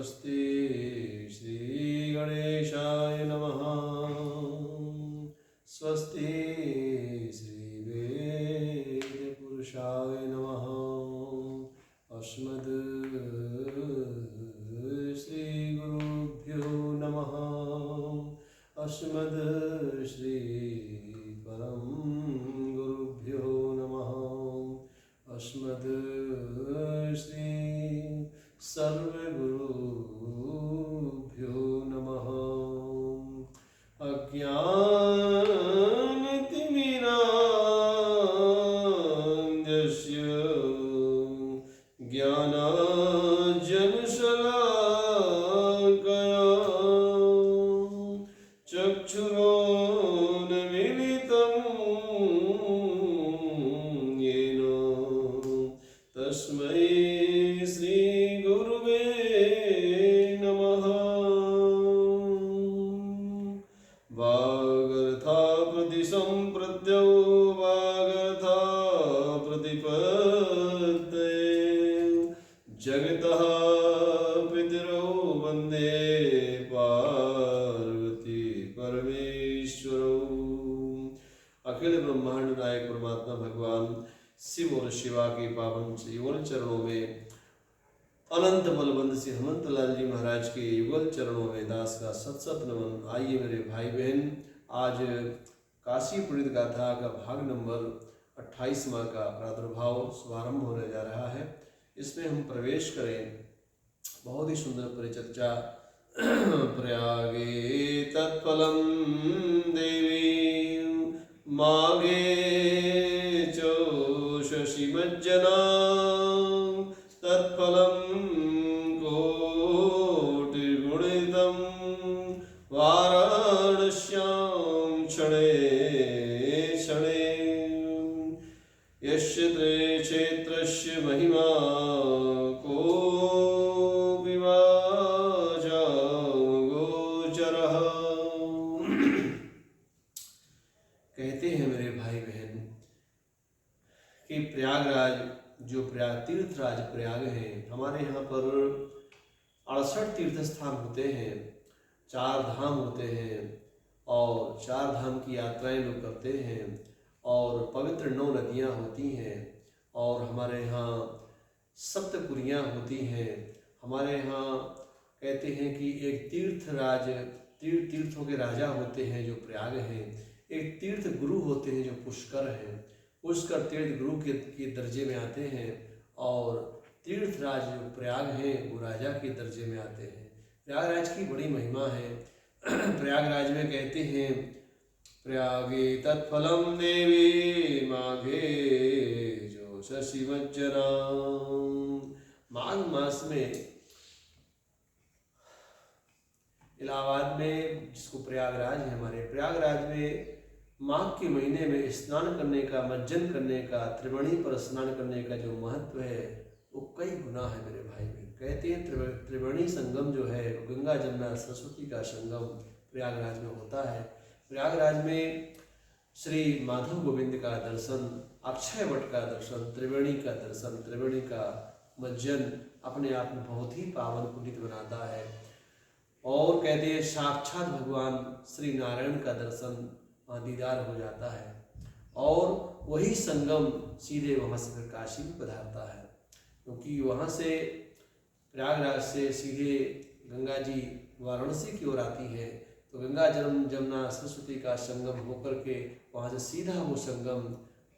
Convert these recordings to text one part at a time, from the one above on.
स्वस्ति श्री गणेशाय नमः। स्वस्ति श्री वेद पुरुषाय नमः। अस्मद् श्री गुरुभ्यो नमः। अस्मद् श्री परम गुरुभ्यो नमः। अस्मद् श्री सर्वगुरुभ्यो नमः। अज्ञानतिमिरान्धस्य ज्ञानाञ्जनशलाकया चक्षुरोन्मीलितं येन तस्मै श्रीगुरुवे नमः। वागर्थाप्रतिसम्प्रत्यौ वागर्थाप्रतिपत्तये जगतः पितरौ वन्दे पार्वती परमेश्वरौ। अखिल ब्रह्मांड नायक परमात्मा भगवान शिव और शिवा के पावन से युगल चरणों में अनंत बलबंद से हेमंत लाल जी महाराज के युगल चरणों में दास का सत सत नमन। आइए मेरे भाई बहन, आज काशी पुणित गाथा का भाग नंबर 28वां का प्रादुर्भाव शुभारंभ होने जा रहा है। इसमें हम प्रवेश करें। बहुत ही सुंदर परिचर्चा। प्रयागे तत्फलम देवी माघे चौषशिमज्जना तत्फलं कोटिगुणितं वाराणस्यां क्षणे क्षणे। यस्य ते क्षेत्रस्य महिमा कोऽपि वा गोचरः। कहते हैं मेरे भाई बहन कि प्रयागराज जो प्रयाग तीर्थराज प्रयाग है, हमारे यहाँ पर 68 तीर्थ स्थान होते हैं, 4 धाम होते हैं और 4 धाम की यात्राएं लोग करते हैं और पवित्र 9 नदियाँ होती हैं और हमारे यहाँ सप्तपुरियाँ होती हैं। हमारे यहाँ कहते हैं कि एक तीर्थों के राजा होते हैं जो प्रयाग हैं, एक तीर्थ गुरु होते हैं जो पुष्कर हैं। पुष्कर तीर्थ गुरु के दर्जे में आते हैं और तीर्थराज जो प्रयाग हैं वो राजा के दर्जे में आते हैं। प्रयागराज की बड़ी महिमा है। प्रयागराज में कहते हैं प्रयागे तत्फलम देवी माघे चौषशिमज्जना। माघ मास में इलाहाबाद में, जिसको प्रयागराज है, हमारे प्रयागराज में माघ के महीने में स्नान करने का, मज्जन करने का, त्रिवेणी पर स्नान करने का जो महत्व है वो कई गुना है मेरे भाई बहन। कहते हैं त्रिवेणी संगम जो है गंगा जमुना सरस्वती का संगम प्रयागराज में होता है। प्रयागराज में श्री माधव गोविंद का दर्शन, अक्षय वट का दर्शन, त्रिवेणी का दर्शन, त्रिवेणी का मज्जन अपने आप में बहुत ही पावन पुनीत बनाता है। और कहते हैं साक्षात भगवान श्री नारायण का दर्शन दीदार हो जाता है और वही संगम सीधे वहाँ से फिर काशी में पधारता है, क्योंकि वहाँ से प्रयागराज से सीधे गंगा जी वाराणसी की ओर आती है। तो गंगा जमुना सरस्वती का संगम होकर के वहाँ से सीधा वो संगम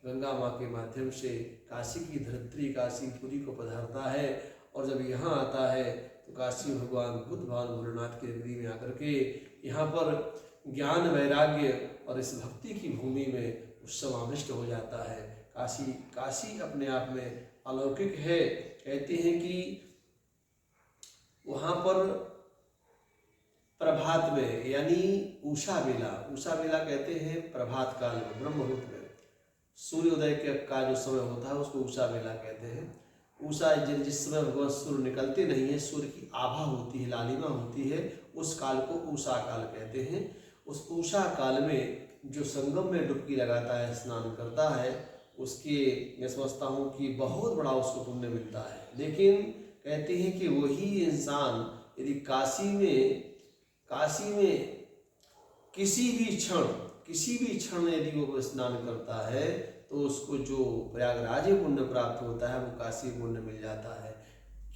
गंगा माँ के माध्यम से काशी की धरित्री काशीपुरी को पधारता है। और जब यहाँ आता है तो काशी भगवान बुद्ध भगवान भोलेनाथ की नगरी में आकर के यहाँ पर ज्ञान वैराग्य और इस भक्ति की भूमि में समाविष्ट हो जाता है। काशी अपने आप में अलौकिक है। कहते हैं कि वहाँ पर प्रभात में, यानी उषा बेला कहते हैं प्रभात काल में, ब्रह्म मुहूर्त में सूर्योदय का जो समय होता है उसको उषा बेला कहते हैं। उषा जिस समय भगवान सूर्य निकलते नहीं है, सूर्य की आभा होती है, लालिमा होती है, उस काल को उषा काल कहते हैं। उस उषा काल में जो संगम में डुबकी लगाता है, स्नान करता है, उसके मैं समझता हूँ कि बहुत बड़ा उसको पुण्य मिलता है। लेकिन कहते हैं कि वही इंसान यदि काशी में किसी भी क्षण यदि वो स्नान करता है तो उसको जो प्रयागराज में पुण्य प्राप्त होता है वो काशी पुण्य मिल जाता है।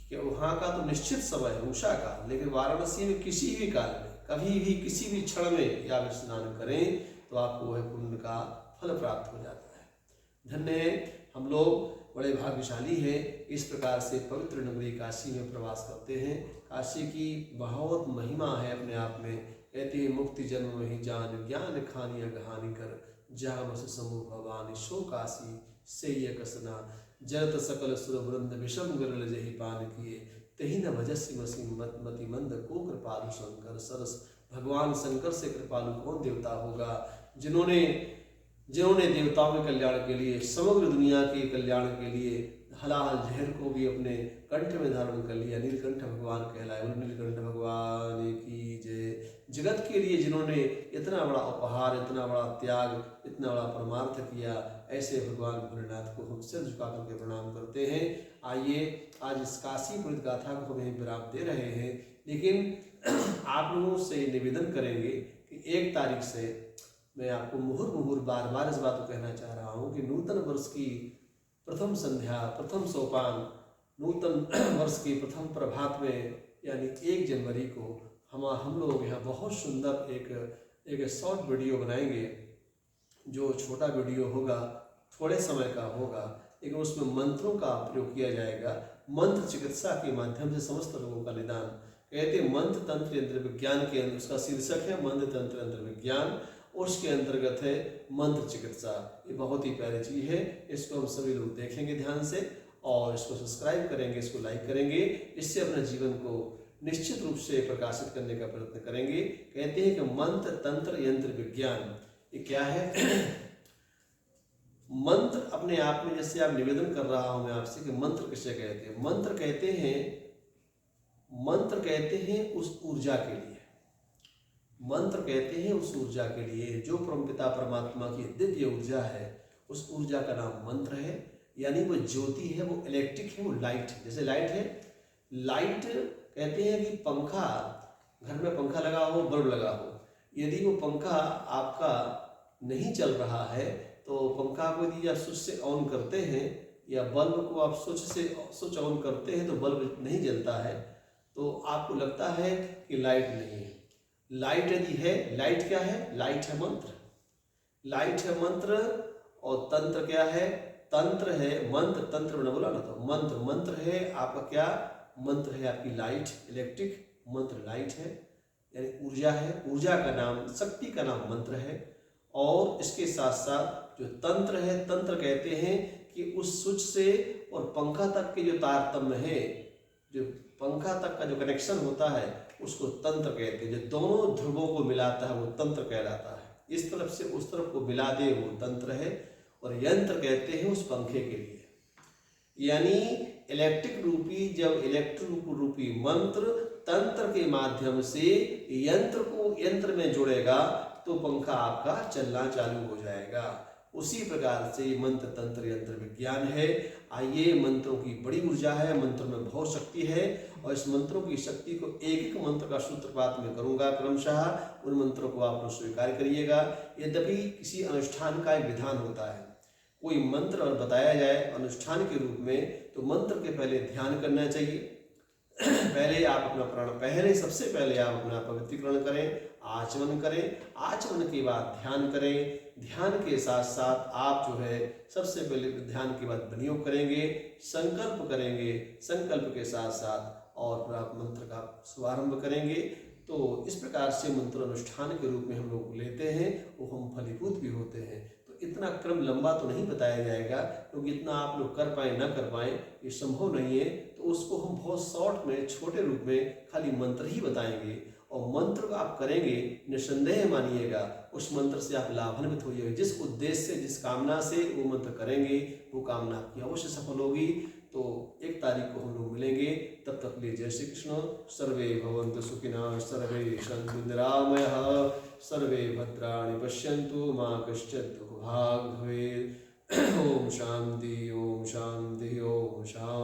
कि वहाँ का तो निश्चित समय है उषा का, लेकिन वाराणसी में किसी भी काल में कभी भी किसी भी क्षण में आप स्नान करें तो आपको वह पुण्य का फल प्राप्त हो जाता है। धन्य है, हम लोग बड़े भाग्यशाली हैं, इस प्रकार से पवित्र नगरी काशी में प्रवास करते हैं। काशी की बहुत महिमा है अपने आप में। कहते हैं मुक्ति जन्म ही जान, ज्ञान खानी अगहानी कर, जहाँ बस समूह भवानी शो काशी से ये कसना, जरत सकल सुर वृंद विषम गरल जही पान किए, तही न भजस्सी मसी मति मंद को कृपालु शंकर। सरस भगवान शंकर से कृपालु कौन देवता होगा, जिन्होंने देवताओं के कल्याण के लिए, समग्र दुनिया के कल्याण के लिए हलाहल जहर को भी अपने कंठ में धारण कर लिया। नीलकंठ भगवान कहलाए। उन नीलकंठ भगवान की जय। जगत के लिए जिन्होंने इतना बड़ा उपहार, इतना बड़ा त्याग, इतना बड़ा परमार्थ किया, ऐसे भगवान भोलेनाथ को हम सिर झुका करके प्रणाम करते हैं। आइए आज इस काशी पुरित गाथा को हमें विराम दे रहे हैं, लेकिन आप लोगों से निवेदन करेंगे कि 1 तारीख से मैं आपको मुहुर बार बार इस बात को कहना चाह रहा हूँ कि नूतन वर्ष की प्रथम संध्या, प्रथम सोपान, नूतन वर्ष की प्रथम प्रभात में यानी 1 जनवरी को हम लोग यहाँ बहुत सुंदर एक शॉर्ट वीडियो बनाएंगे। जो छोटा वीडियो होगा, थोड़े समय का होगा, लेकिन उसमें मंत्रों का प्रयोग किया जाएगा। मंत्र चिकित्सा के माध्यम से समस्त रोगों का निदान। कहते हैं मंत्र तंत्र यंत्र विज्ञान के अंदर, उसका शीर्षक है मंत्र तंत्र यंत्र विज्ञान, और उसके अंतर्गत है मंत्र चिकित्सा। ये बहुत ही प्यारी चीज़ है, इसको हम सभी लोग देखेंगे ध्यान से और इसको सब्सक्राइब करेंगे, इसको लाइक करेंगे। इससे अपने जीवन को निश्चित रूप से प्रकाशित करने का प्रयत्न करेंगे। कहते हैं कि मंत्र तंत्र यंत्र विज्ञान ये क्या है? मंत्र अपने आप में, जैसे आप निवेदन कर रहा हूं मैं आपसे कि मंत्र किसे कहते हैं। मंत्र कहते हैं उस ऊर्जा के लिए। मंत्र कहते हैं उस ऊर्जा के लिए जो परमपिता परमात्मा की दिव्य ऊर्जा है, उस ऊर्जा का नाम मंत्र है। यानी वो ज्योति है, वो इलेक्ट्रिक है, वो लाइट है। जैसे लाइट है, लाइट कहते हैं कि पंखा, घर में पंखा लगा हो, बल्ब लगा हो, यदि वो पंखा आपका नहीं चल रहा है तो पंखा को यदि आप स्विच से ऑन करते हैं या बल्ब को आप स्विच ऑन करते हैं तो बल्ब नहीं जलता है, तो आपको लगता है कि लाइट नहीं है। लाइट यदि है, लाइट क्या है? लाइट है मंत्र। लाइट है मंत्र। और तंत्र क्या है? तंत्र है मंत्र। तंत्र मैंने बोला ना, तो मंत्र है आपका क्या? मंत्र है आपकी लाइट, इलेक्ट्रिक। मंत्र लाइट है यानी ऊर्जा है। ऊर्जा का नाम, शक्ति का नाम मंत्र है। और इसके साथ साथ जो तंत्र है, तंत्र कहते हैं कि उस स्विच से और पंखा तक के जो तारतम्य है, जो पंखा तक का जो कनेक्शन होता है, उसको तंत्र कहते हैं। जो दोनों ध्रुवों को मिलाता है वो तंत्र कहलाता है। इस तरफ से उस तरफ को मिला दे वो तंत्र है। और यंत्र कहते हैं उस पंखे के लिए, यानी इलेक्ट्रिक रूपी, जब इलेक्ट्रिक रूपी मंत्र तंत्र के माध्यम से यंत्र में जुड़ेगा तो पंखा आपका चलना चालू हो जाएगा। उसी प्रकार से मंत्र तंत्र यंत्र विज्ञान है। आइए, मंत्रों की बड़ी ऊर्जा है, मंत्रों में बहुत शक्ति है, और इस मंत्रों की शक्ति को एक एक मंत्र का सूत्रपात में करूंगा क्रमशः। उन मंत्रों को आप लोग स्वीकार करिएगा। यद्यपि किसी अनुष्ठान का एक विधान होता है, कोई मंत्र और बताया जाए अनुष्ठान के रूप में, तो मंत्र के पहले ध्यान करना चाहिए। पहले आप अपना प्राण, सबसे पहले आप अपना पवित्रीकरण करें, आचमन करें। आचमन के बाद ध्यान करें। ध्यान के साथ साथ आप जो है सबसे पहले ध्यान के बाद विनियोग करेंगे, संकल्प करेंगे। संकल्प के साथ साथ और फिर आप मंत्र का शुभारंभ करेंगे। तो इस प्रकार से मंत्र अनुष्ठान के रूप में हम लोग लेते हैं, वो हम फलीभूत भी होते हैं। तो इतना क्रम लंबा तो नहीं बताया जाएगा, क्योंकि इतना आप लोग कर पाए ना कर पाए ये संभव नहीं है। तो उसको हम बहुत शॉर्ट में, छोटे रूप में खाली मंत्र ही बताएंगे। और मंत्र आप करेंगे, निसंदेह मानिएगा उस मंत्र से आप लाभान्वित होइएगा। जिस उद्देश्य से, जिस कामना से वो मंत्र करेंगे, वो कामना आपकी अवश्य सफल होगी। तो 1 तारीख को हम लोग मिलेंगे। तब तक लिए जय श्री कृष्ण। सर्वे भवन्तु सुखिनः, सर्वे सन्तु निरामयः, सर्वे भद्राणि पश्यन्तु, मा कश्चित् दुःखभाग् भवेत्। ओम शांति, ओम शांति, ओम शांति।